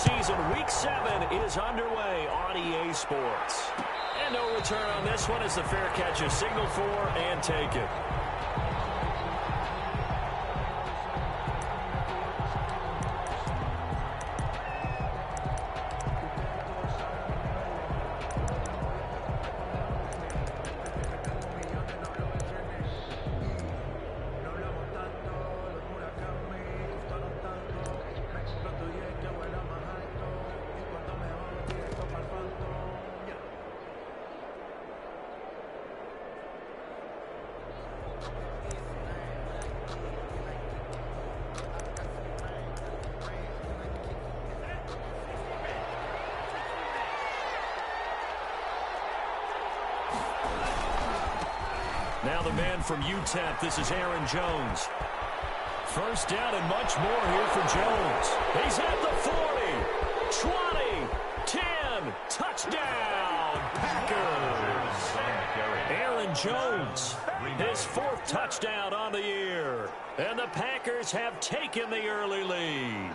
season, Week 7 is underway on EA Sports. And no return on this one as the fair catch is signaled for and taken. Now the man from UTEP, this is Aaron Jones. First down and much more here for Jones. He's at the 40, 20, 10, touchdown, Packers. Aaron Jones, his 4th touchdown on the year. And the Packers have taken the early lead.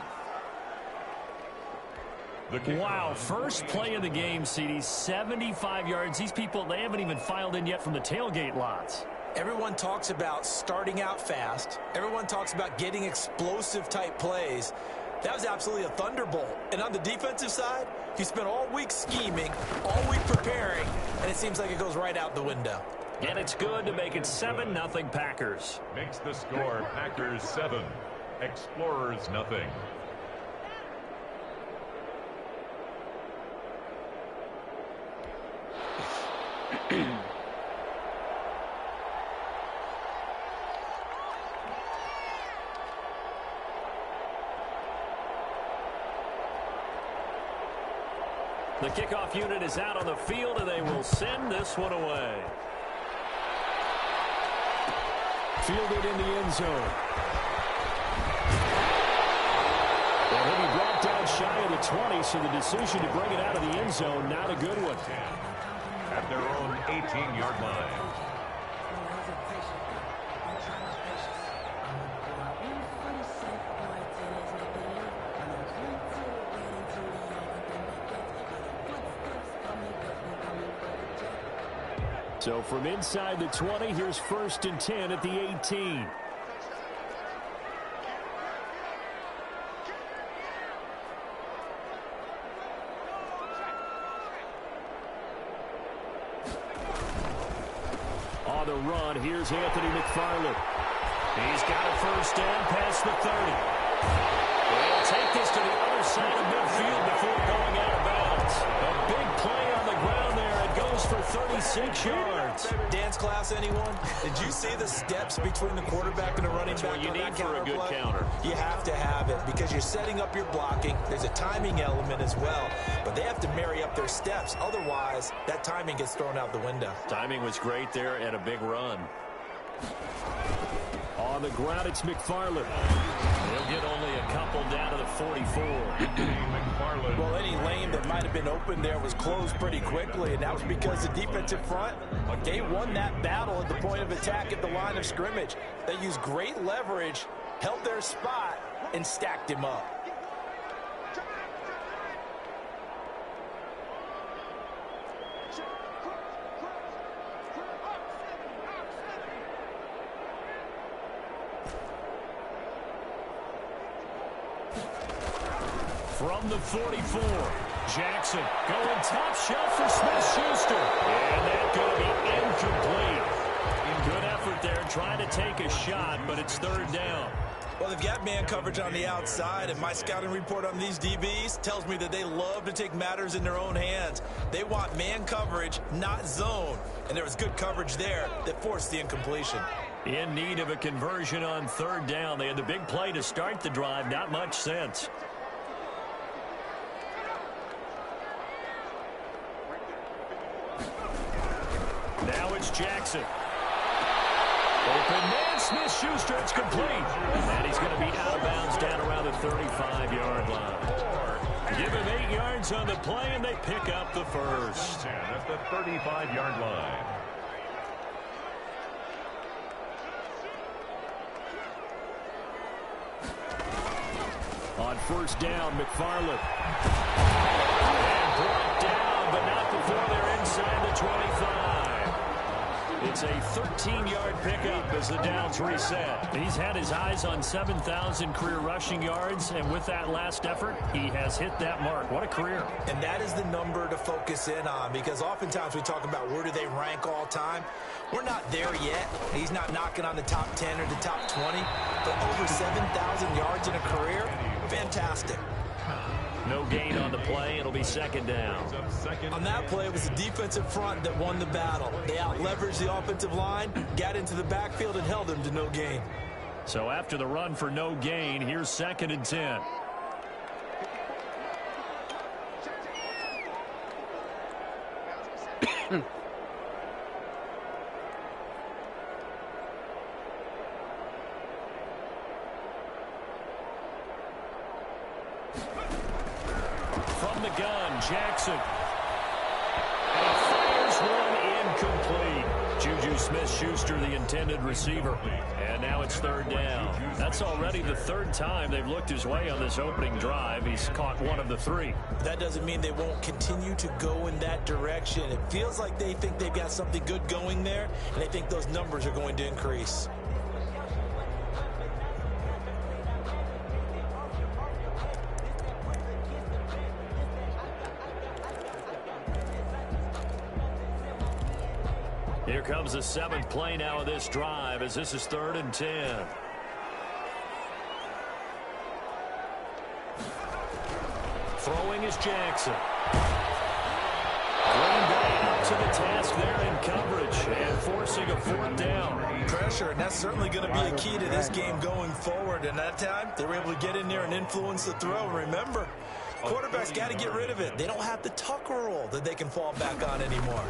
Wow, first play of the game, CD, 75 yards. These people, they haven't even filed in yet from the tailgate lots. Everyone talks about starting out fast. Everyone talks about getting explosive-type plays. That was absolutely a thunderbolt. And on the defensive side, you spent all week scheming, all week preparing, and it seems like it goes right out the window. And it's good to make it 7-0 Packers. Makes the score Packers 7, Explorers nothing. The kickoff unit is out on the field, and they will send this one away. Fielded in the end zone. And he'll be brought down shy of the 20, so the decision to bring it out of the end zone, not a good one. At their own 18-yard line. So from inside the 20, here's 1st and 10 at the 18. On the run, here's Anthony McFarland. He's got a first down past the 30. They'll take this to the other side of midfield before going out of bounds. A big play on the ground there. It goes for 36 yards. Dance class, anyone? Did you see the steps between the quarterback and the running back? That's what you need for a good counter. You have to have it because you're setting up your blocking. There's a timing element as well, but they have to marry up their steps. Otherwise, that timing gets thrown out the window. Timing was great there and a big run. On the ground, it's McFarland. He'll get only a couple down to the 44. Well, any lane that might have been open there was closed pretty quickly, and that was because the defensive front, they won that battle at the point of attack at the line of scrimmage. They used great leverage, held their spot, and stacked him up. From the 44, Jackson going top shelf for Smith-Schuster. And that's going to be incomplete. Good effort there trying to take a shot, but it's 3rd down. Well, they've got man coverage on the outside, and my scouting report on these DBs tells me that they love to take matters in their own hands. They want man coverage, not zone. And there was good coverage there that forced the incompletion. In need of a conversion on 3rd down. They had the big play to start the drive. Not much sense. Now it's Jackson. Open man, Smith-Schuster, it's complete. And he's going to be out of bounds down around the 35-yard line. Give him 8 yards on the play, and they pick up the first. That's the 35-yard line. On first down. McFarland. And brought down, but not before they're inside the 25. It's a 13-yard pickup as the downs reset. He's had his eyes on 7,000 career rushing yards, and with that last effort, he has hit that mark. What a career. And that is the number to focus in on, because oftentimes we talk about where do they rank all time. We're not there yet. He's not knocking on the top 10 or the top 20, but over 7,000 yards in a career, fantastic. No gain on the play. It'll be second down. On that play, it was the defensive front that won the battle. They out-leveraged the offensive line, got into the backfield, and held them to no gain. So after the run for no gain, here's 2nd and 10. From the gun, Jackson. And he fires one incomplete. Juju Smith-Schuster, the intended receiver. And now it's 3rd down. That's already the 3rd time they've looked his way on this opening drive. He's caught 1 of the 3. That doesn't mean they won't continue to go in that direction. It feels like they think they've got something good going there, and they think those numbers are going to increase. Here comes the 7th play now of this drive as this is 3rd and 10. Throwing is Jackson. Green Bay up to the task there in coverage and forcing a 4th down. Pressure, and that's certainly going to be a key to this game going forward. And that time, they were able to get in there and influence the throw. Remember, quarterbacks got to get rid of it. They don't have the tuck roll that they can fall back on anymore.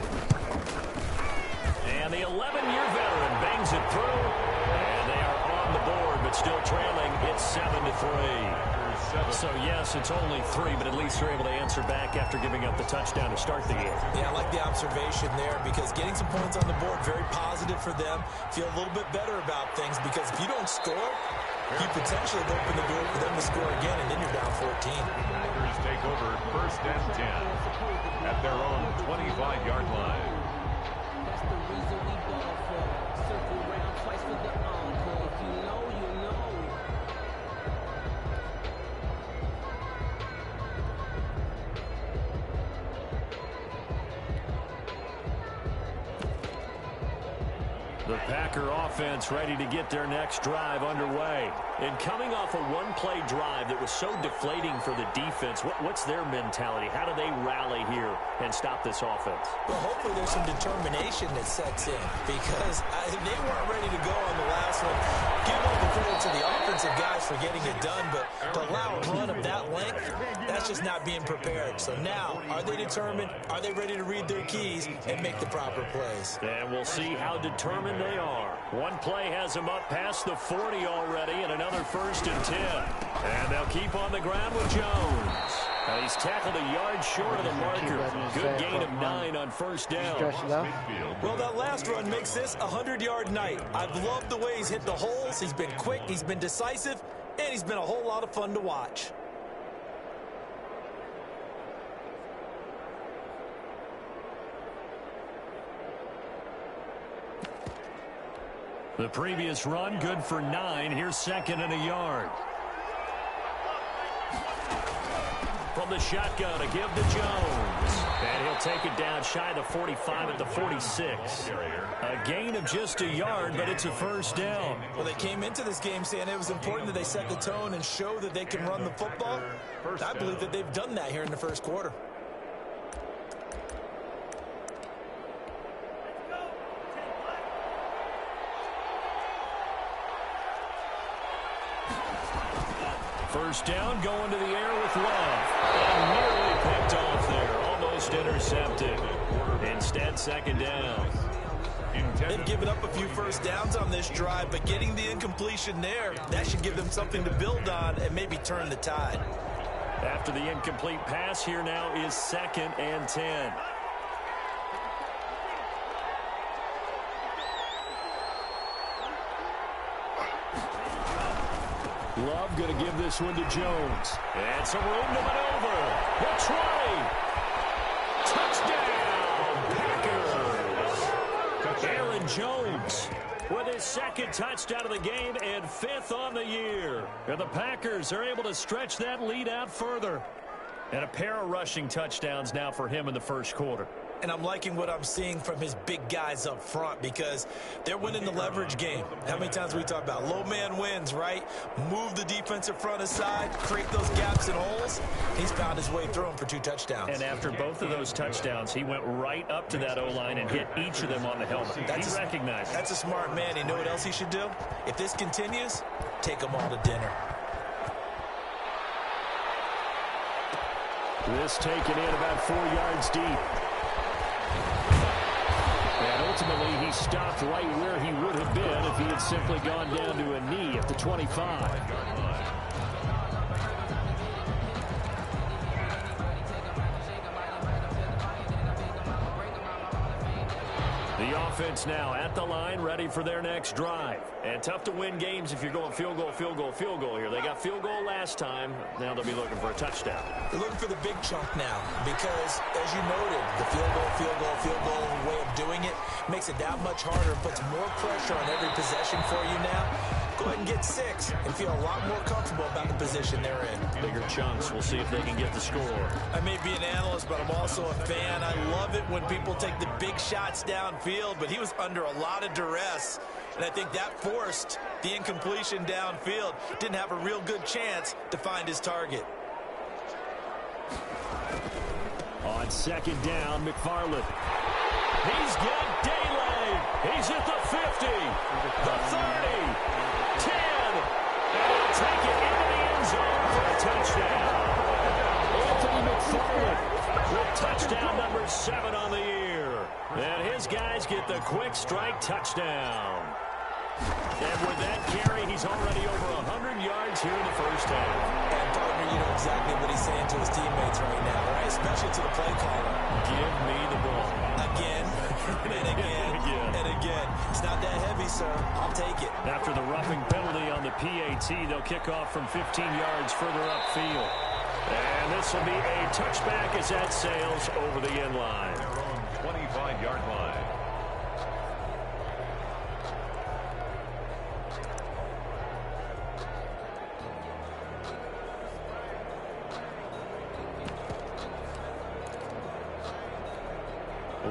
And the 11-year veteran bangs it through. And they are on the board, but still trailing. It's 7-3. So, yes, it's only 3, but at least they're able to answer back after giving up the touchdown to start the game. Yeah, I like the observation there, because getting some points on the board, very positive for them. Feel a little bit better about things, because if you don't score, you potentially have opened the door for them to score again, and then you're down 14. Packers take over 1st and 10 at their own 25-yard line. That's the reason we ball for. Circle round twice for the encore. If you know, you know. The Packer offense ready to get their next drive underway. And coming off a one-play drive that was so deflating for the defense, what's their mentality? How do they rally here and stop this offense? Well, hopefully there's some determination that sets in, because they weren't ready to go on the last one. Give all the credit to the offensive guys for getting it done, but to allow a run of that length, that's just not being prepared. So now, are they determined? Are they ready to read their keys and make the proper plays? And we'll see how determined they are. One play has them up past the 40 already, and another 1st and 10. And they'll keep on the ground with Jones. And he's tackled a yard short of the marker. Good gain of 9 on 1st down. Well, that last run makes this a 100-yard night. I've loved the way he's hit the holes. He's been quick, he's been decisive, and he's been a whole lot of fun to watch. The previous run, good for 9. Here's 2nd and a yard. From the shotgun, a give to Jones. And he'll take it down shy of the 45 at the 46. A gain of just a yard, but it's a 1st down. Well, they came into this game saying it was important that they set the tone and show that they can run the football. I believe that they've done that here in the 1st quarter. First down, going to the air with Love. And nearly picked off there. Almost intercepted. Instead, 2nd down. They've given up a few first downs on this drive, but getting the incompletion there, that should give them something to build on and maybe turn the tide. After the incomplete pass, here now is 2nd and 10. Love going to give this one to Jones. And some room to maneuver. The 20. Touchdown, Packers. Aaron Jones with his second touchdown of the game and 5th on the year. And the Packers are able to stretch that lead out further. And a pair of rushing touchdowns now for him in the first quarter. And I'm liking what I'm seeing from his big guys up front because they're winning the leverage game. How many times we talk about low man wins, right? Move the defensive front aside, create those gaps and holes. He's found his way through them for 2 touchdowns. And after both of those touchdowns, he went right up to that O-line and hit each of them on the helmet. He recognized it. That's a smart man. You know what else he should do? If this continues, take them all to dinner. This taken in about 4 yards deep. And ultimately, he stopped right where he would have been if he had simply gone down to a knee at the 25. The offense now at the line, ready for their next drive. And tough to win games if you're going field goal, field goal, field goal here. They got field goal last time. Now they'll be looking for a touchdown. They're looking for the big chunk now because, as you noted, the field goal way of doing it makes it that much harder, puts more pressure on every possession for you now. Go ahead and get 6 and feel a lot more comfortable about the position they're in. Bigger chunks. We'll see if they can get the score. I may be an analyst, but I'm also a fan. I love it when people take the big shots downfield, but he was under a lot of duress. And I think that forced the incompletion downfield. Didn't have a real good chance to find his target. On second down, McFarland. He's got daylight. He's at the 50, the 30, 10. And he'll take it into the end zone for a touchdown. Anthony McFarland with touchdown number 7 on the year. And his guys get the quick strike touchdown. And with that carry, he's already over 100 yards here in the first half. And partner, you know exactly what he's saying to his teammates right now, right? Especially to the play caller. Give me the ball. Again, and again, and again. It's not that heavy, sir. I'll take it. After the roughing penalty on the PAT, they'll kick off from 15 yards further upfield. And this will be a touchback as that sails over the end line. Their own 25-yard line.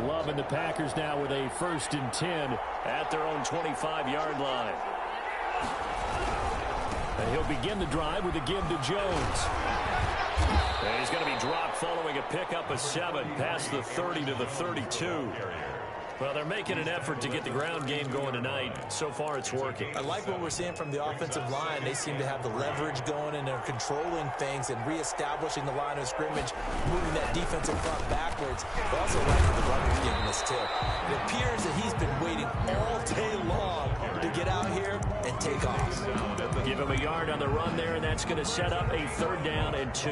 Loving the Packers now with a 1st and 10 at their own 25-yard line. And he'll begin the drive with a give to Jones. And he's going to be dropped following a pickup of 7 past the 30 to the 32. Well, they're making an effort to get the ground game going tonight. So far, it's working. I like what we're seeing from the offensive line. They seem to have the leverage going, and they're controlling things and reestablishing the line of scrimmage, moving that defensive front backwards. But also like what the runner's giving us, too. It appears that he's been waiting all day long to get out here and take off. Give him a yard on the run there, and that's going to set up a 3rd down and 2.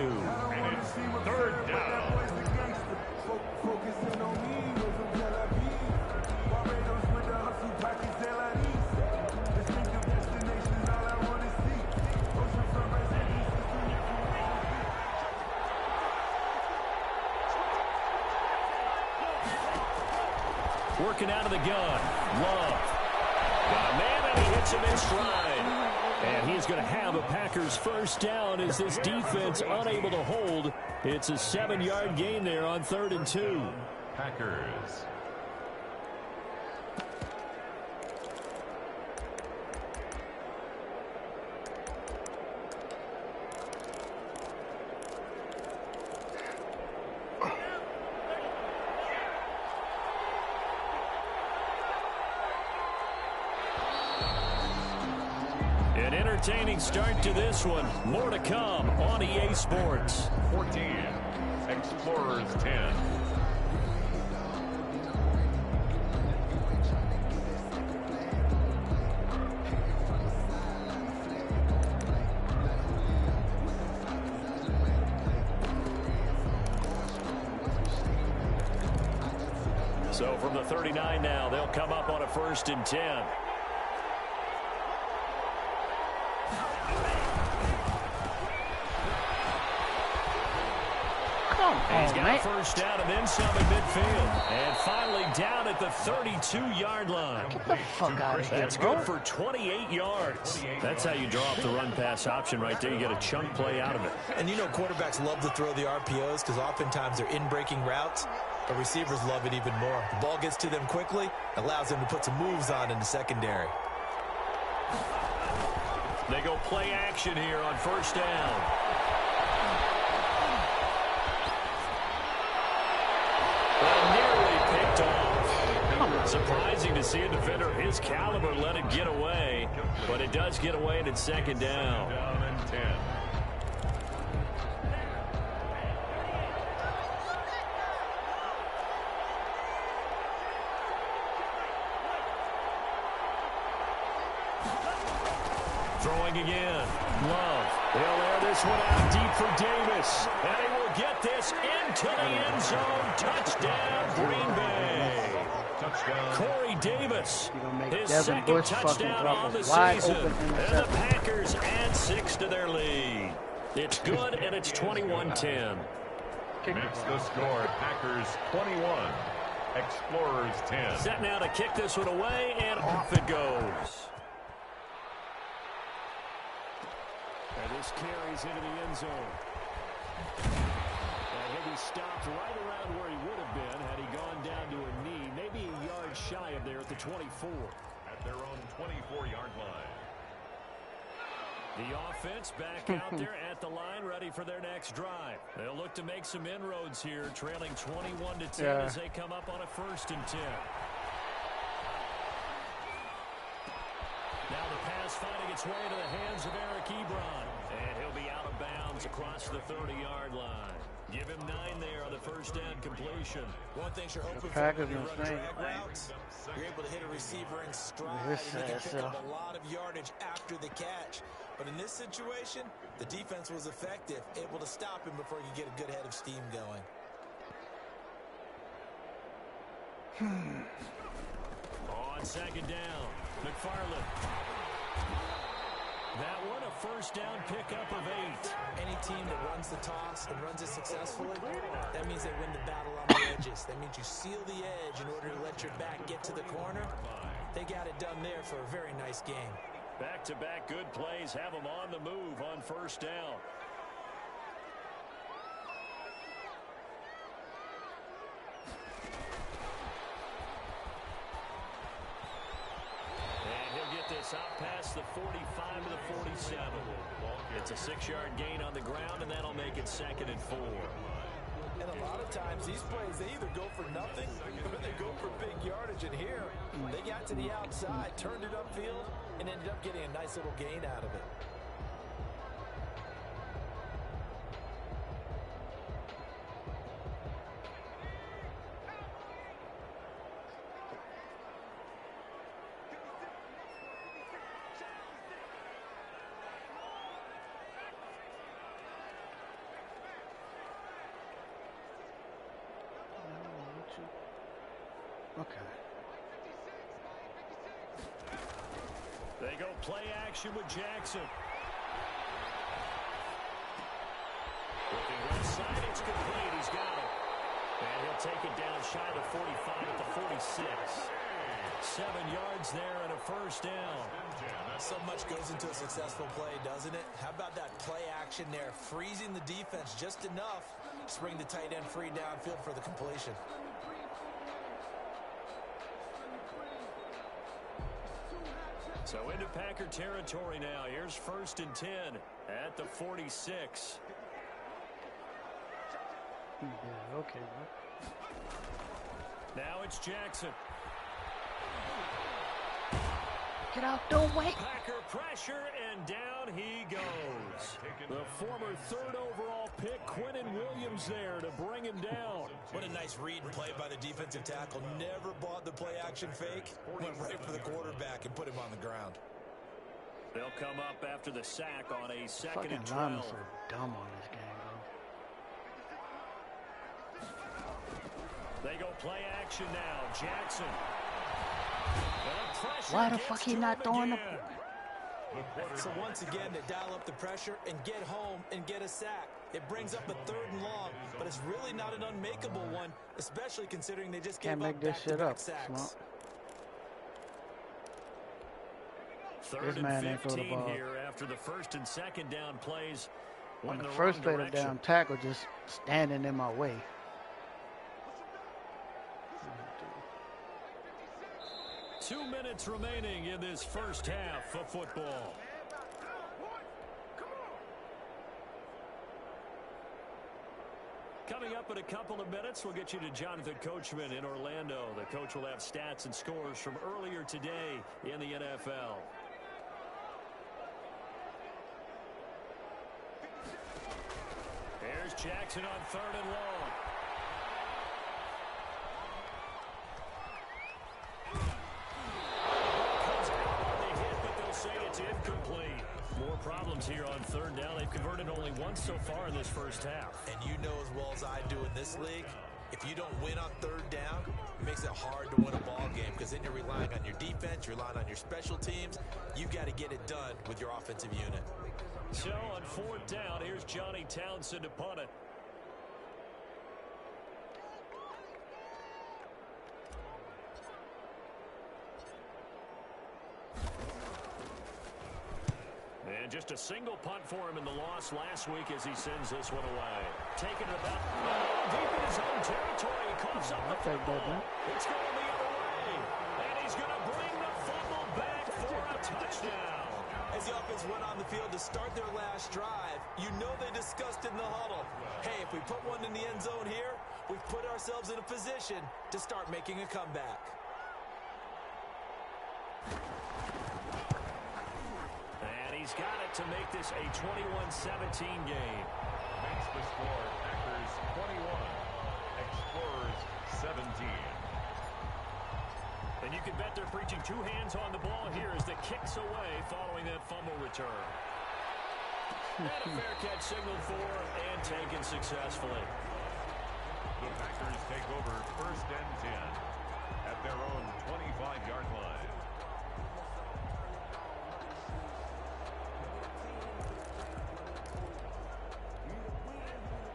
3rd down. Working out of the gun. Love. Got a man, and he hits him in stride. And he's going to have a Packers 1st down as this defense unable to hold. It's a 7-yard gain there on 3rd and 2. Packers. Entertaining start to this one. More to come on EA Sports. 14. Explorers 10. So from the 39 now, they'll come up on a 1st and 10. He's got a first down and then some in midfield. And finally down at the 32-yard line. Get the fuck out of here, That's good for 28 yards. That's how you draw up the run-pass option right there. You get a chunk play out of it. And you know quarterbacks love to throw the RPOs because oftentimes they're in-breaking routes, but receivers love it even more. The ball gets to them quickly, allows them to put some moves on in the secondary. They go play action here on first down. Well, nearly picked off. Surprising to see a defender of his caliber let it get away, but it does get away and it's second down. Down and 10. Throwing again. Love. They'll air this one out deep for Davis. And he will get this into the end zone. Touchdown, Green Bay. Touchdown. Corey Davis. His Devin second Bush touchdown on the season. And the Packers add 6 to their lead. It's good, and it's 21-10. Makes the score. Packers 21. Explorers 10. Set now to kick this one away, and off it goes. And this carries into the end zone. And he'll be stopped right around where he would have been had he gone down to a knee, maybe a yard shy of there at the 24. At their own 24-yard line. The offense back out there at the line, ready for their next drive. They'll look to make some inroads here, trailing 21-10 as they come up on a 1st and 10. Now the pass finding its way to the hands of Eric Ebron. And he'll be out of bounds across the 30-yard line. Give him 9 there on the first down completion. One thing you're hoping for Packers when you gonna run stay. drag routes, you're able to hit a receiver in stride and This you can is, pick up a lot of yardage after the catch. But in this situation, the defense was effective, able to stop him before he could get a good head of steam going. On second down, McFarland. That one a first down pickup of 8. Any team that runs the toss and runs it successfully, that means they win the battle on the edges. That means you seal the edge in order to let your back get to the corner. They got it done there for a very nice game. Back-to-back good plays have them on the move on first down. This out past the 45 to the 47. It's a 6-yard gain on the ground, and that'll make it 2nd and 4. And a lot of times these plays, they either go for nothing or they go for big yardage. And here, they got to the outside, turned it upfield, and ended up getting a nice little gain out of it. Okay. They go play action with Jackson. Looking left side, it's complete. He's got it. And he'll take it down shy of the 45 at the 46. 7 yards there and a first down. So much goes into a successful play, doesn't it? How about that play action there, freezing the defense just enough to bring the tight end free downfield for the completion. So into Packer territory now. Here's 1st and 10 at the 46. Yeah, okay. Now it's Jackson. Get out the way. Packer pressure, and down he goes. The former 3rd overall pick, Quentin Williams, there to bring him down. What a nice read and play by the defensive tackle. Never bought the play-action fake. Went right for the quarterback and put him on the ground. They'll come up after the sack on a 2nd Fucking and linemen 12. so dumb on this game, bro. They go play action now. Jackson. Why the fuck he not throwing the... So once again, they dial up the pressure and get home and get a sack. It brings up a 3rd and long, but it's really not an unmakeable one, especially considering they just Can't gave make up this shit back-to-back up. sacks. Third and 15 here after the 1st and 2nd down plays. On the first play, the damn tackle just standing in my way. Two minutes remaining in this first half of football. Coming up in a couple of minutes, we'll get you to Jonathan Coachman in Orlando. The coach will have stats and scores from earlier today in the NFL. Here's Jackson on 3rd and long. Comes out on the hit, but they'll say it's incomplete. More problems here on 3rd down. They've converted only once so far in this first half. And you know as well as I do in this league, if you don't win on 3rd down, it makes it hard to win a ball game because then you're relying on your defense, you're relying on your special teams. You've got to get it done with your offensive unit. So on 4th down, here's Johnny Townsend to punt it. And just a single punt for him in the loss last week as he sends this one away. Taking it about deep in his own territory. He coughs up the football. It's going the other way. And he's going to bring the fumble back for a touchdown. As the offense went on the field to start their last drive, you know they discussed in the huddle, hey, if we put one in the end zone here, we've put ourselves in a position to start making a comeback. And he's got it to make this a 21-17 game. Makes the score Packers 21, Explorers 17. And you can bet they're preaching 2 hands on the ball here as the kick's away following that fumble return. And a fair catch signaled for and taken successfully. The Packers take over 1st and 10 at their own 25-yard line.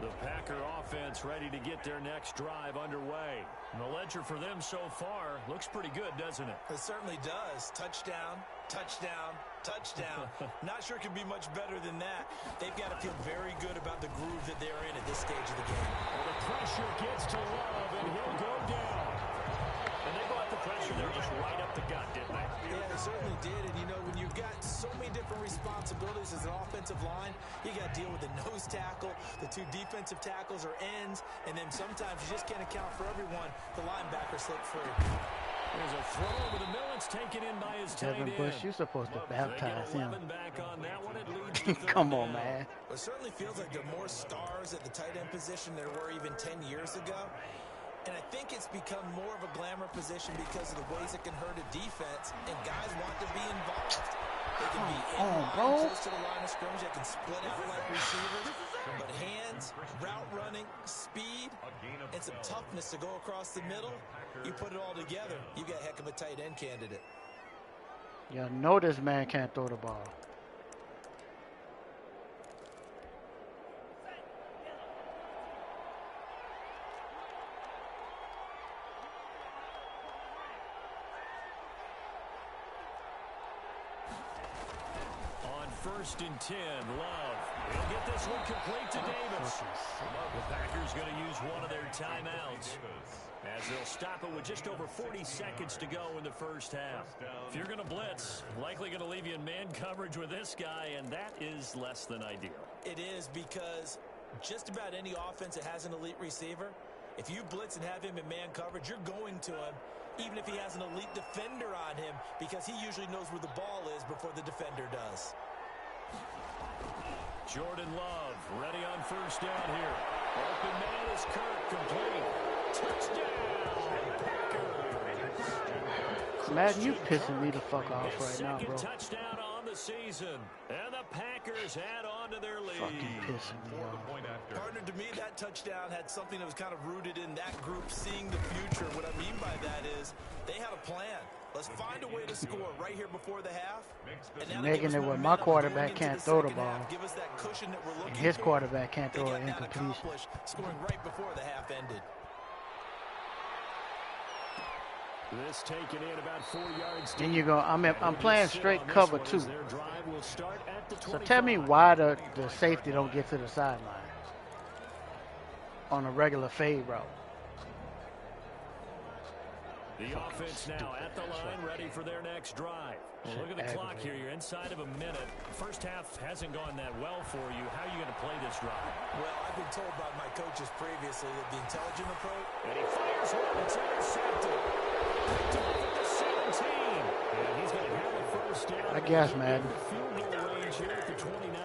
The Packer offense ready to get their next drive underway. And the ledger for them so far looks pretty good, doesn't it? It certainly does. Touchdown, touchdown, touchdown. Not sure it could be much better than that. They've got to feel very good about the groove that they're in at this stage of the game. Well, the pressure gets to Love, and he'll go down. And they brought the pressure there just right up the gut, didn't they? Yeah, they certainly did. And, you know, when you've got so many different responsibilities as an offensive line, you got to deal with the nose tackle, the 2 defensive tackles or ends, and then sometimes you just can't account for everyone. The linebacker slipped free. There's a throw over the middle. It's taken in by his tight end. Bush, you're supposed to baptize him. Back on that one. It leads to Come on, man. It certainly feels like there are more stars at the tight end position than there were even 10 years ago. And I think it's become more of a glamour position because of the ways it can hurt a defense, and guys want to be involved. They can be close to the line of scrimmage. They can split out like receivers. But hands, route running, speed, and some toughness to go across the middle, you put it all together, you got a heck of a tight end candidate. Yeah, know this man can't throw the ball. On 1st and 10, Love. He'll get this one complete to Davis. The Packers going to use one of their timeouts as they'll stop it with just over 40 seconds to go in the first half. If you're going to blitz, likely going to leave you in man coverage with this guy, and that is less than ideal. It is, because just about any offense that has an elite receiver, if you blitz and have him in man coverage, you're going to him, even if he has an elite defender on him, because he usually knows where the ball is before the defender does. Jordan Love ready on 1st down here. Open man is Kirk, complete. Touchdown, Packers. Madden, you pissing me the fuck off right now, bro. Second touchdown on the season. And the Packers add on to their lead. Fucking pissing me off. Partner, to me, that touchdown had something that was kind of rooted in that group seeing the future. What I mean by that is they had a plan. Let's find a way to score right here before the half. Making it where my quarterback can't throw the ball. Give us that cushion that we're looking And his for. quarterback can't throw an incompletion. Scoring right before the half ended. This taken in about 4 yards. Then you go. I'm playing straight cover 2. So tell me why the safety don't get to the sideline on a regular fade route. The offense now at the line, ready for their next drive. Well, look at the clock here. You're inside of a minute. First half hasn't gone that well for you. How are you going to play this drive? Well, I've been told by my coaches previously that the intelligent approach. And he fires one. It's intercepted. Picked off at the 17. And he's going to have a first down. I guess, man. Field goal range here at the 29.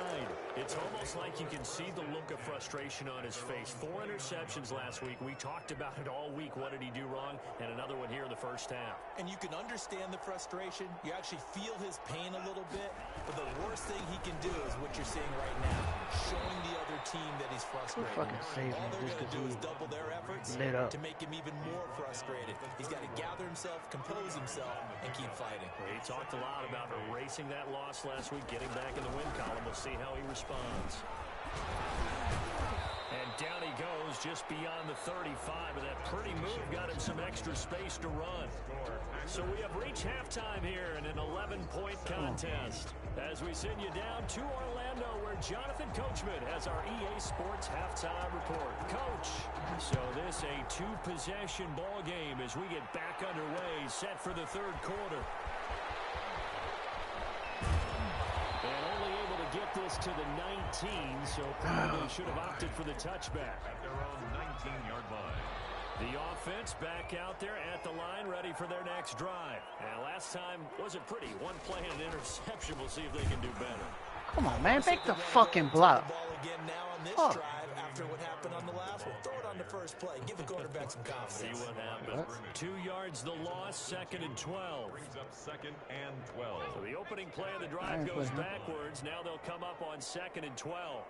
It's almost like you can see the look of frustration on his face. 4 interceptions last week. We talked about it all week. What did he do wrong? And another one here in the first half. And you can understand the frustration. You actually feel his pain a little bit. But the worst thing he can do is what you're seeing right now. Showing the other team that he's frustrated. Fucking save All him they're just going to do is 'cause double their efforts lit up. to make him even more frustrated. He's got to gather himself, compose himself, and keep fighting. He talked a lot about erasing that loss last week, getting back in the win column. We'll see how he responds. And down he goes just beyond the 35. And that pretty move got him some extra space to run. So we have reached halftime here in an 11-point contest. As we send you down to Orlando, where Jonathan Coachman has our EA Sports halftime report. Coach, so this a 2-possession ball game as we get back underway, set for the third quarter. And only able to get this to the 19, so probably should have opted for the touchback. At their own 19-yard line. The offense back out there at the line, ready for their next drive. And last time wasn't pretty. One play and an interception. We'll see if they can do better. Come on, man. Make the fucking block. Again now on this Oh. drive after what happened on the last one. Throw it on the first play. Give the quarterback some confidence. See what happens. 2 yards the loss, 2nd and 12. Brings up 2nd and 12. So the opening play of the drive goes backwards. Now they'll come up on 2nd and 12.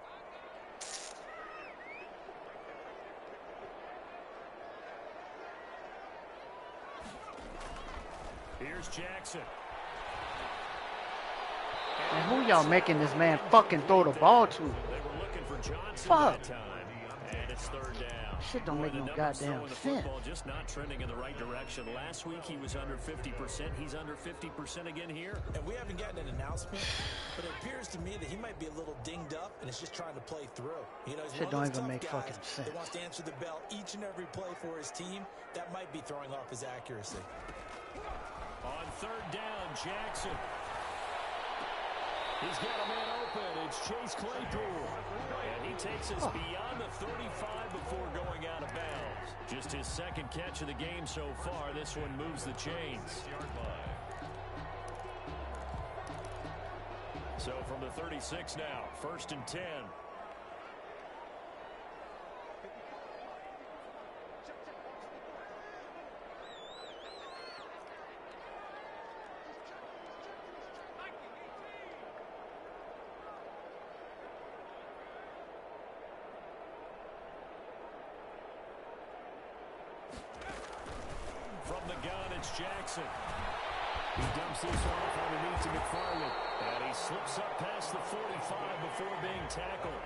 Here's Jackson. And who y'all making this man fucking throw the ball to? They were looking for Johnson Fuck. that time. And it's 3rd down. Shit don't make no goddamn sense. Football just not trending in the right direction. Last week he was under 50%. He's under 50% again here. And we haven't gotten an announcement, but it appears to me that he might be a little dinged up and is just trying to play through. You know, he's Shit one of don't those even tough make guys fucking sense. that wants to answer the bell each and every play for his team. That might be throwing off his accuracy. On 3rd down, Jackson. He's got a man open. It's Chase Claypool. And he takes us beyond the 35 before going out of bounds. Just his 2nd catch of the game so far. This one moves the chains. So from the 36 now, 1st and 10. From the gun, it's Jackson. He dumps this off underneath to McFarland. And he slips up past the 45 before being tackled.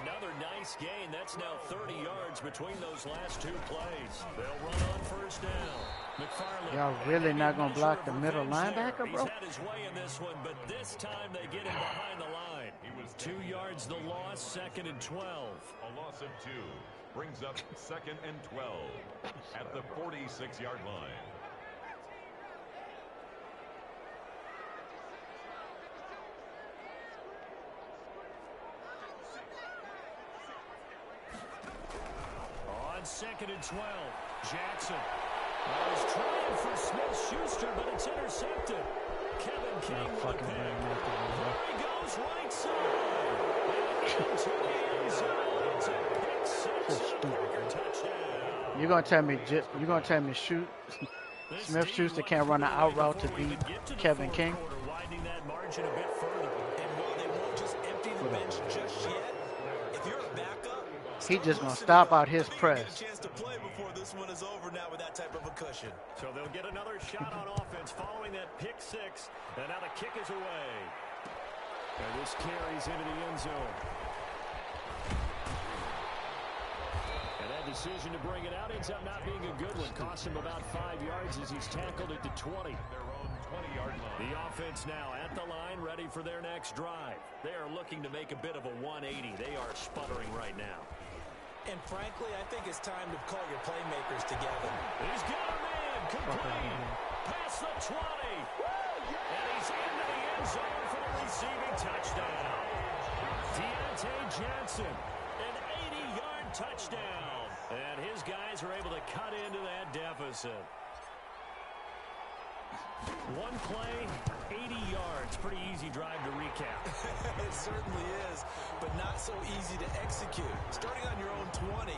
Another nice gain. That's now 30 yards between those last 2 plays. They'll run on 1st down. McFarland. Y'all really not gonna block the middle linebacker, bro? He's had his way in this one, but this time they get him behind the line. 2 yards the loss, 2nd and 12. A loss of 2 brings up 2nd and 12 at the 46-yard line. On 2nd and 12, Jackson. Was trying for Smith-Schuster, but it's intercepted. Kevin King with a pick. There he goes, right side. And into the end zone. It's a pick 6. Packer touchdown. You're gonna tell me shoot Smith-Schuster can't run an out route to beat Kevin King? Widening that margin a bit further. And while they won't just empty the bench just yet, if you're a backup, He just gonna stop out his press. chance to play before this one is over now with that type of a cushion. So they'll get another shot on offense following that pick six. And now the kick is away. And this carries into the end zone. And that decision to bring it out ends up not being a good one. Cost him about 5 yards as he's tackled at the 20. Their own 20-yard line. The offense now at the line, ready for their next drive. They are looking to make a bit of a 180. They are sputtering right now. And frankly, I think it's time to call your playmakers together. He's got a man complete. Past the 20. And he's into the end zone for the receiving touchdown. Deontay Johnson, an 80-yard touchdown. And his guys are able to cut into that deficit. One play, 80 yards. Pretty easy drive to recap. It certainly is, but not so easy to execute. Starting on your own 20,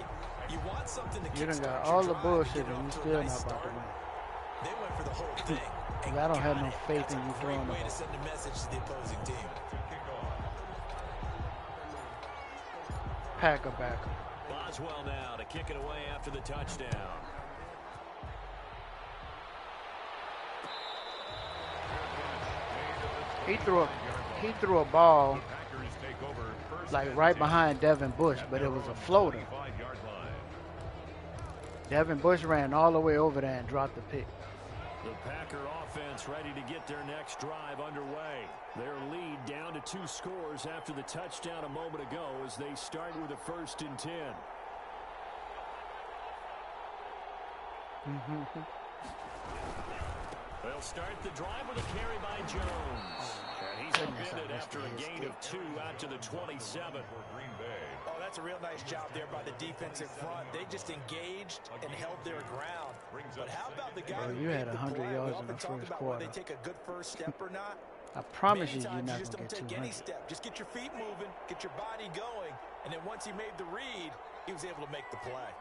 you want something to kickstart. You done got all the bullshit and you still not about to win. They went for the whole thing. I don't have no faith in you throwing the way ball. to send a message to the opposing team. Packerbacker. Boswell now to kick it away after the touchdown. He threw a ball like right behind Devin Bush, but it was a floater. Devin Bush ran all the way over there and dropped the pick. The Packer offense ready to get their next drive underway. Their lead down to 2 scores after the touchdown a moment ago as they start with a 1st and 10. They'll start the drive with a carry by Jones. And he's upended after a gain of 2 out to the 27. Oh, that's a real nice job there by the defensive front. They just engaged and held their ground. But how about the guy who you had made the 100 play? yards We in the often talk first about whether quarter. they take a good first step or not. I promise Many you're times not just going to don't get take any 200. step. Just get your feet moving, get your body going, and then once he made the read, he was able to make the play.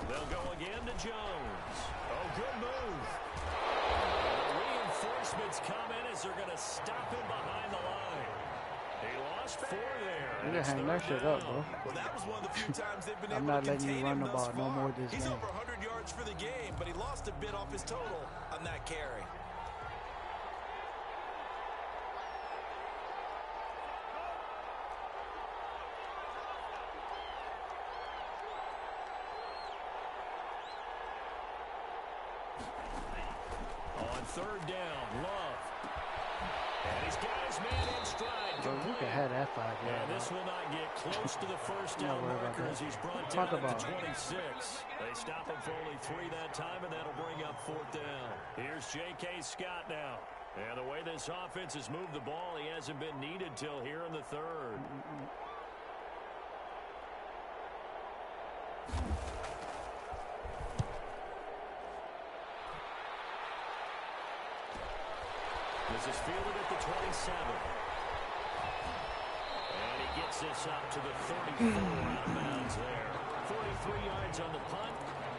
They'll go again to Jones. Oh, good move. The reinforcements come in as they're going to stop him behind the line. He lost 4 there. You can hang that shit up, bro. Well, that was one of the few times they've been I'm able not to letting you contain run him the thus ball no far. more this He's game. over 100 yards for the game, but he lost a bit off his total on that carry. On 3rd down, Love. And he's got his man in stride. Bro, you can have that 5 And yards. this will not get close to the 1st down worry about marker as that. he's brought Talk down at about the it. 26. They stop him for only 3 that time, and that'll bring up 4th down. Here's J.K. Scott now. And the way this offense has moved the ball, he hasn't been needed till here in the 3rd. This is fielded at the 27. And he gets this up to the 34 out of bounds there. 43 yards on the punt,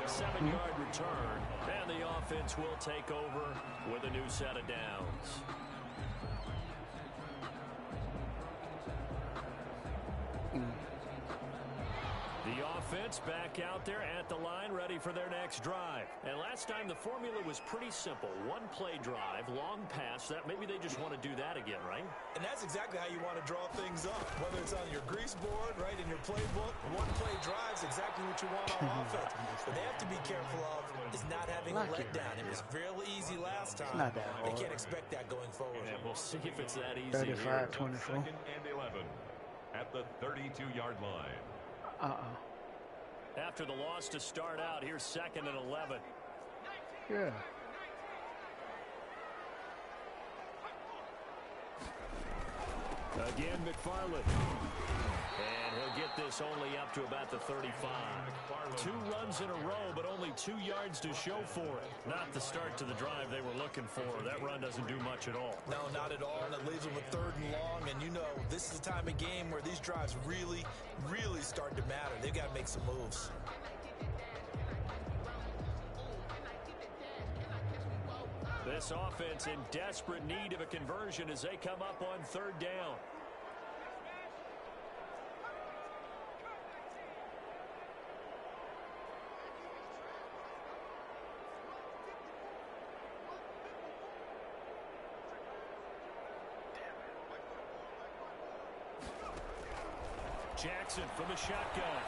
7-yard return, and the offense will take over with a new set of downs. The offense back out there at the line, ready for their next drive. And last time the formula was pretty simple. 1-play drive, long pass. That maybe they just want to do that again, right? And that's exactly how you want to draw things up. Whether it's on your grease board, right, in your playbook, 1-play drive is exactly what you want on offense. What they have to be careful of is not having a letdown. It was fairly easy last time. not that They hard. can't expect that going forward. And we'll see if it's that easy. 35-24. 2nd and 11 at the 32-yard line. After the loss to start out, here's 2nd and 11. Yeah. Again, McFarland. And he'll get this only up to about the 35. 2 runs in a row, but only 2 yards to show for it. Not the start to the drive they were looking for. That run doesn't do much at all. No, not at all, and it leaves them with 3rd and long, and you know, this is the time of game where these drives really, really start to matter. They've got to make some moves. This this offense in desperate need of a conversion as they come up on 3rd down. Jackson from the shotgun.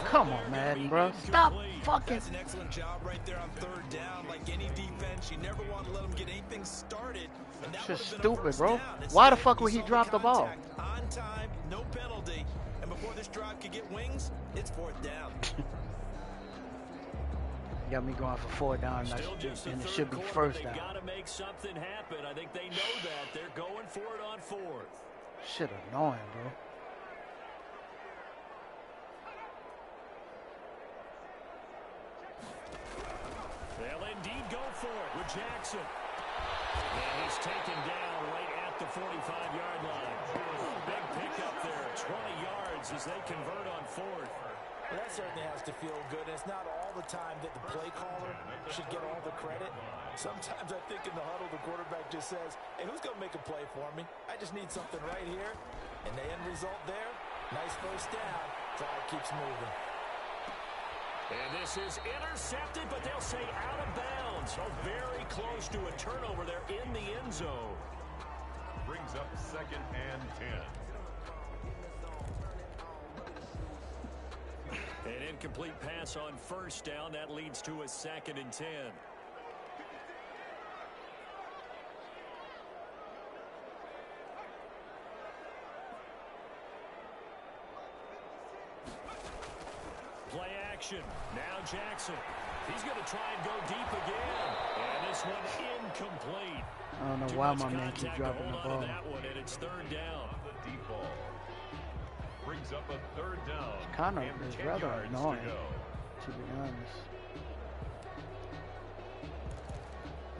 Come on, Madden, bro. Stop fucking. That's an excellent job right there on 3rd down. Like any defense, you never want to let them get anything started. And that Just would've been a stupid, first bro. down. Why the Instead, fuck we would he saw the drop the ball? contact on time, no penalty. And before this drive could get wings, it's 4th down. Got me going for 4 down, and it should be 1st down. They got to make something happen. I think they know that. They're going for it on 4th. Shit annoying, bro. They'll indeed go for it with Jackson. And he's taken down right at the 45-yard line. Big pickup there, 20 yards as they convert on 4th. Well, that certainly has to feel good. And it's not all the time that the play caller should get all the credit. Sometimes I think in the huddle, the quarterback just says, hey, who's going to make a play for me? I just need something right here. And the end result there, nice 1st down. Drive keeps moving. And this is intercepted, but they'll say out of bounds. So very close to a turnover there in the end zone. Brings up 2nd and 10. An incomplete pass on 1st down. That leads to a 2nd and 10. Play action. Now Jackson. He's going to try and go deep again. And this one incomplete. I don't know why my man keeps dropping the ball. That one, and it's 3rd down. The deep ball. Brings up a 3rd down. Kind of and is 10 rather yards annoying, to to be honest.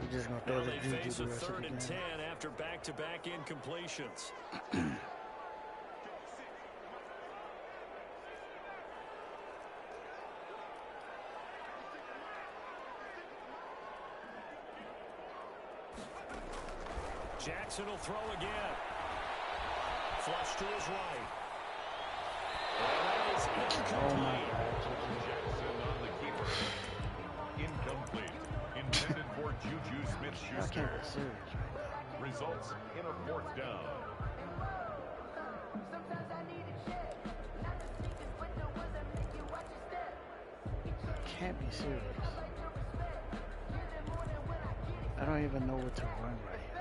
We're just going to throw Now the they face juju a the rest of 3rd the and game. 10 after back-to-back incompletions. Jackson will throw again. Flush to his right. And that is incomplete. Jackson on the keeper. Incomplete. Intended for Juju I Smith-Schuster. can't be serious right Results in a 4th down. now. Can't be serious. I don't even know what to run right here.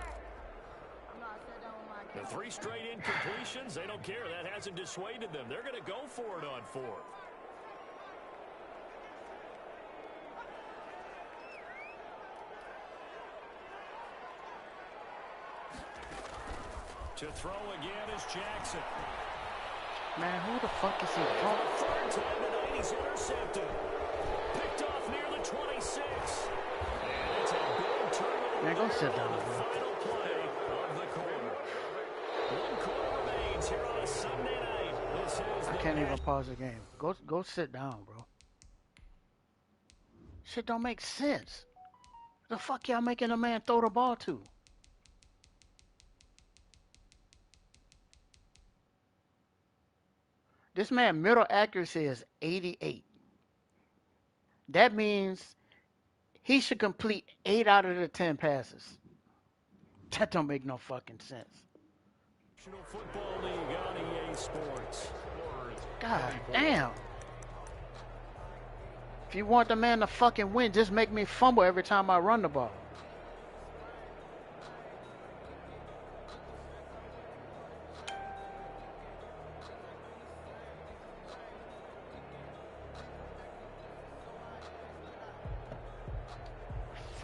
The 3 straight incompletions, they don't care. That hasn't dissuaded them. They're going to go for it on 4th. To throw again is Jackson. Man, who the fuck is he from? 3rd time tonight, he's intercepted. Picked off near the 26. And it's a big turnover. Man, go sit down, on the bro. final play of the quarter. 1 quarter remains here on a Sunday night. This is I can't even pause the game. Go sit down, bro. Shit don't make sense. The fuck y'all making a man throw the ball to? This man middle accuracy is 88. That means he should complete 8 out of the 10 passes. That don't make no fucking sense. National Football League on EA Sports. God damn. If you want the man to fucking win, just make me fumble every time I run the ball.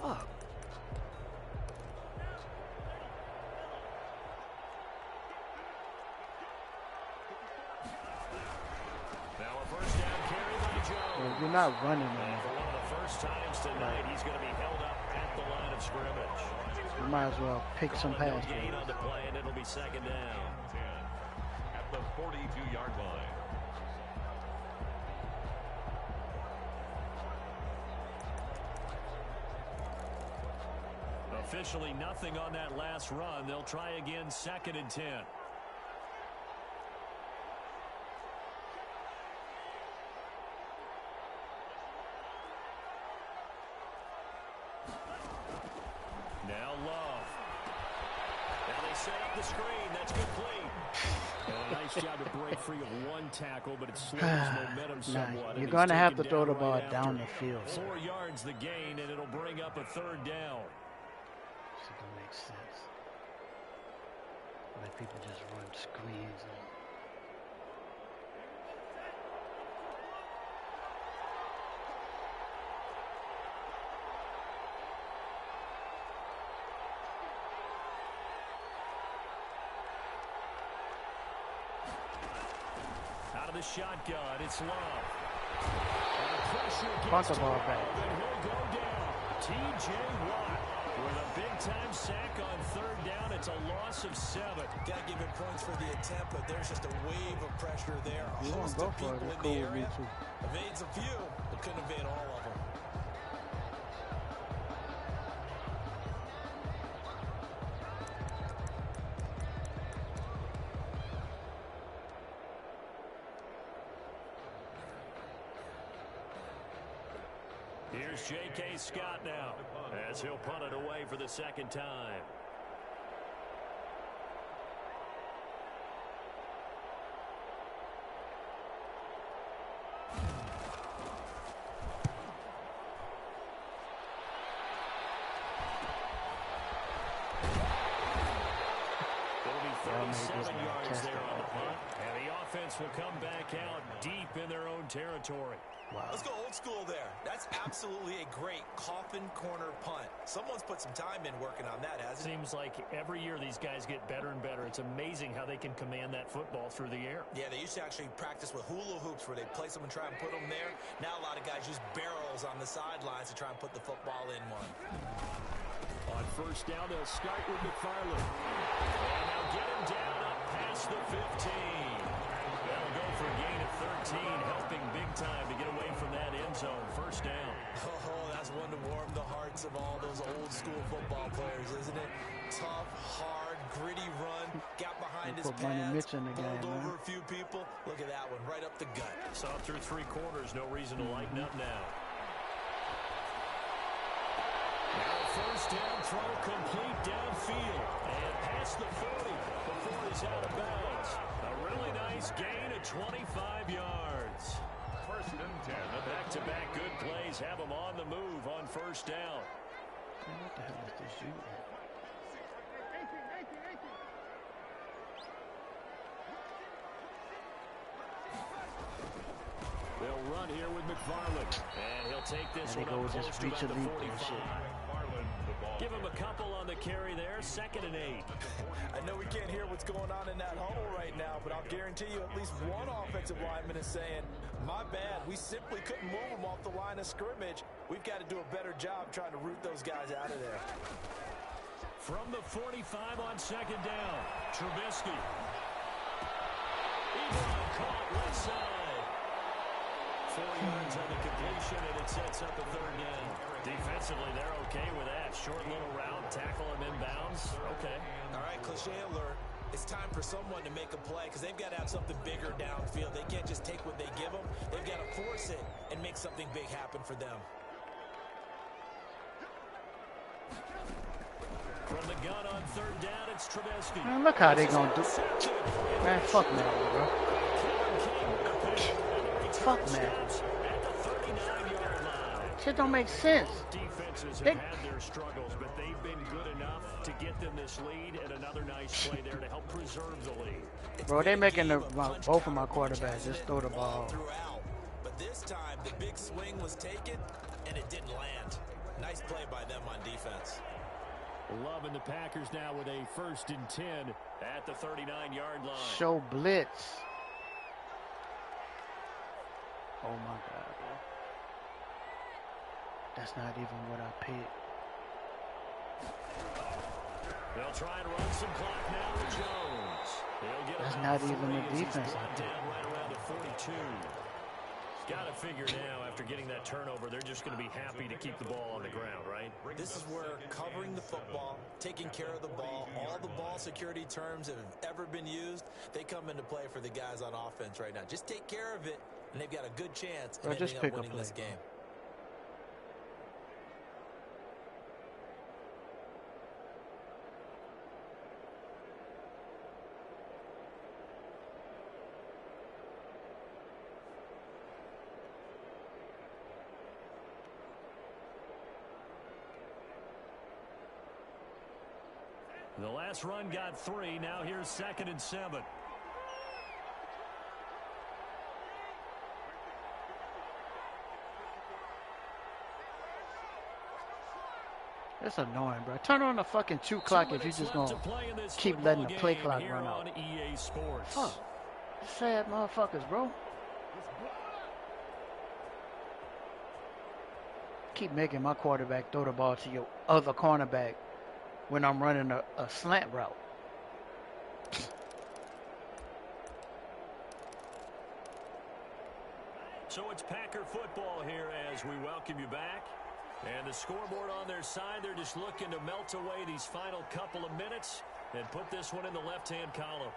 Fuck. Now a first down carry by Jones. Well, you're not running, And man. for one of the first times tonight, he's going to be held up at the line of scrimmage. You might as well pick some No pass. gain on the play, and it'll be second down. 10 at the 42-yard line. Officially nothing on that last run. They'll try again, 2nd and 10. Now Love. Now they set up the screen. That's complete. And a nice job to break free of one tackle, but it slows momentum somewhat. You're going to have to throw the ball down the field. 4 yards the gain, and it'll bring up a 3rd down. So that makes sense. Let people just run screens. Out of the shotgun, it's Love. Punt the ball back. He'll go down. T.J. Watt with a big-time sack on 3rd down. It's a loss of 7. Got to give him points for the attempt, but there's just a wave of pressure there. A You host won't of go for people it. It's in cool the with me area. too. Evades a few, but couldn't evade all of them. Here's J.K. Scott now, as he'll punt it away for the 2nd time. It'll be 37 yards there on the punt, and the offense will come back out deep in their own territory. Wow. Let's go old school there. That's absolutely a great coffin corner punt. Someone's put some time in working on that, hasn't it? Seems like every year these guys get better and better. It's amazing how they can command that football through the air. Yeah, they used to actually practice with hula hoops where they place them and try and put them there. Now a lot of guys use barrels on the sidelines to try and put the football in one. On 1st down, they'll start with McFarland. And they'll get him down up past the 15. That'll go for a gain of 13, helping big time to get away from that end zone. 1st down. Oh, that's one to warm the hearts of all those old school football players, isn't it? Tough, hard, gritty run, got behind his pads, pulled over a few people. Look at that one, right up the gut. Saw it through 3 quarters, no reason to lighten up now. Now 1st down, throw complete downfield, and past the 40 before he's out of bounds. A really nice gain of 25 yards. 1st and 10. Back-to-back good plays have them on the move on 1st down. What the hell is this shooting? They'll run here with McFarland, and he'll take this one up close to about the 45. Give him a couple on the carry there, 2nd and 8. I know we can't hear what's going on in that huddle right now, but I'll guarantee you at least one offensive lineman is saying, my bad, we simply couldn't move them off the line of scrimmage. We've got to do a better job trying to root those guys out of there. From the 45 on 2nd down, Trubisky. Ebron caught left side. 4 yards on the completion, and it sets up a 3rd down. Defensively, they're okay with that. Short little route, tackle him inbounds. Okay. All right, cliche alert. It's time for someone to make a play because they've got to have something bigger downfield. They can't just take what they give them. They've got to force it and make something big happen for them. From the gun on 3rd down, it's Trubisky. Man, look how they gonna do. Man, fuck man, bro. Fuck man. Shit don't make sense. Defenses have had their struggles, but they've been good enough to get them this lead, and another nice play there to help preserve the lead. Bro, they making both of my quarterbacks just throw the ball. Throughout. But this time, the big swing was taken, and it didn't land. Nice play by them on defense. Love and the Packers now with a 1st and 10 at the 39-yard line. Show blitz. Oh my God, bro. That's not even what I picked. They'll try and run some clock now with Jones. They'll get That's not even the defense. Brought down right around the 42. Got to figure now, after getting that turnover, they're just going to be happy to keep the ball on the ground, right? This is where covering the football, taking care of the ball, all the ball security terms that have ever been used, they come into play for the guys on offense right now. Just take care of it, and they've got a good chance of ending up winning this game. The last run got 3. Now here's 2nd and 7. That's annoying, bro. Turn on the fucking 2 clock if you're just going to keep letting the play clock run out. EA Sports. Fuck. Sad motherfuckers, bro. Keep making my quarterback throw the ball to your other cornerback when I'm running a slant route. So it's Packer football here as we welcome you back. And the scoreboard on their side, they're just looking to melt away these final couple of minutes and put this one in the left-hand column.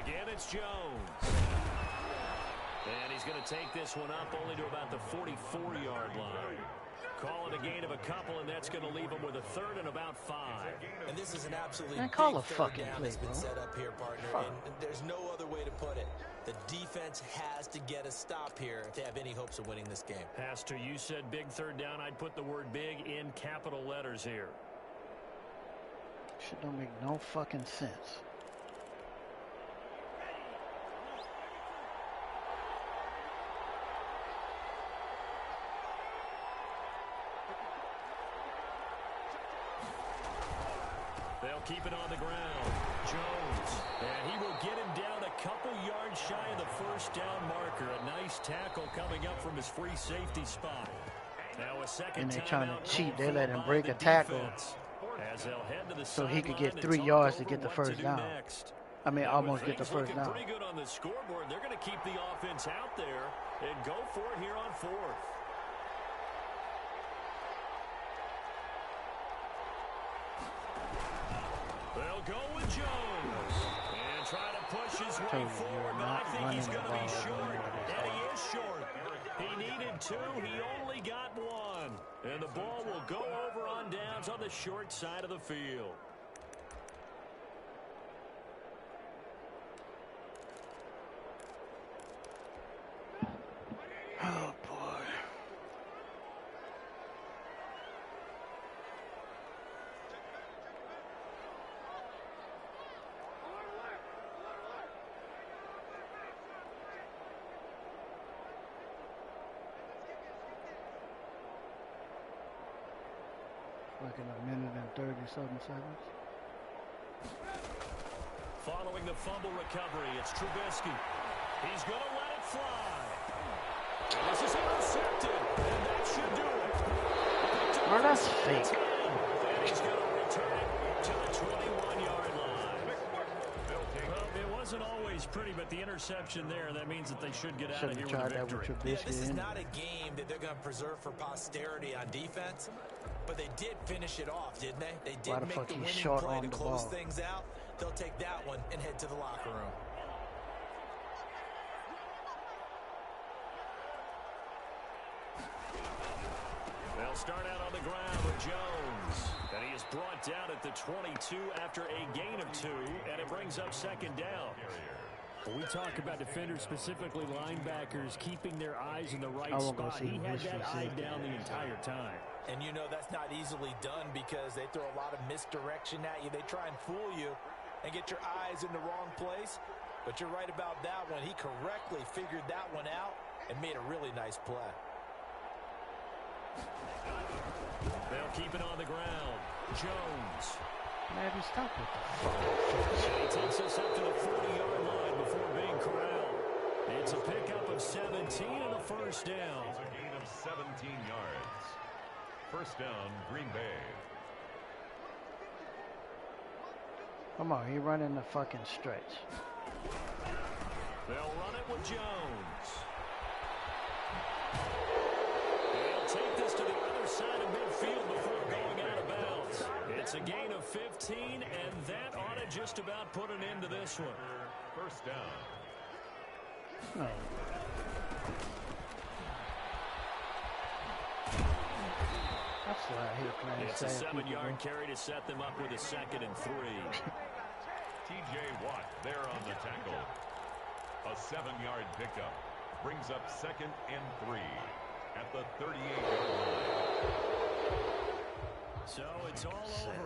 Again, it's Jones. And he's going to take this one up only to about the 44-yard line. Call it a gain of a couple, and that's going to leave him with a 3rd and about 5. And this is an absolutely big third down that's been set up here, partner. And there's no other way to put it. The defense has to get a stop here if they have any hopes of winning this game. Pastor, you said big 3rd down. I'd put the word big in capital letters here. Shit don't make no fucking sense. They'll keep it on the ground. Jones. And he will get him down a couple yards shy of the 1st down marker. A nice tackle coming up from his free safety spot. Now a second and they're trying to cheat. They let let him break a tackle so he could get 3 yards to get the 1st down. I mean, almost get the 1st down. Pretty good on the scoreboard. They're going to keep the offense out there and go for it here on 4th. They'll go with Jones and try to push his way forward, but I think he's going to be short, and he is short. He needed 2. He only got 1, and the ball will go over on downs on the short side of the field. Oh, boy. Like in a minute and 30-something seconds. Following the fumble recovery, it's Trubisky. He's going to let it fly. And this is intercepted, and that should do it. Well, that's fake. And he's going to return it to the 21-yard line. Well, it wasn't always pretty, but the interception there, that means that they should get out of here with a victory. Yeah, this is not a game that they're going to preserve for posterity on defense. But they did finish it off, didn't they? They did make the winning play to close things out. They'll take that one and head to the locker room. They'll start out on the ground with Jones. And he is brought down at the 22 after a gain of 2, and it brings up 2nd down. When we talk about defenders, specifically linebackers, keeping their eyes in the right spot, he had that eye down the entire time. And you know that's not easily done because they throw a lot of misdirection at you. They try and fool you and get your eyes in the wrong place. But you're right about that one. He correctly figured that one out and made a really nice play. They'll keep it on the ground. Jones. Man, stop with the fucking he takes us up to the 40-yard line before being corralled. It's a pickup of 17 and a 1st down. It's a gain of 17 yards. 1st down, Green Bay. Come on, he running the fucking stretch. They'll run it with Jones. They'll take this to the other side of midfield before going out of bounds. It's a gain of 15, and that ought to just about put an end to this one. First down. No. That's why I hate playing. It's a 7-yard carry to set them up with a 2nd and 3. T.J. Watt there on the tackle. A 7-yard pickup brings up 2nd and 3 at the 38-yard line. So it's all over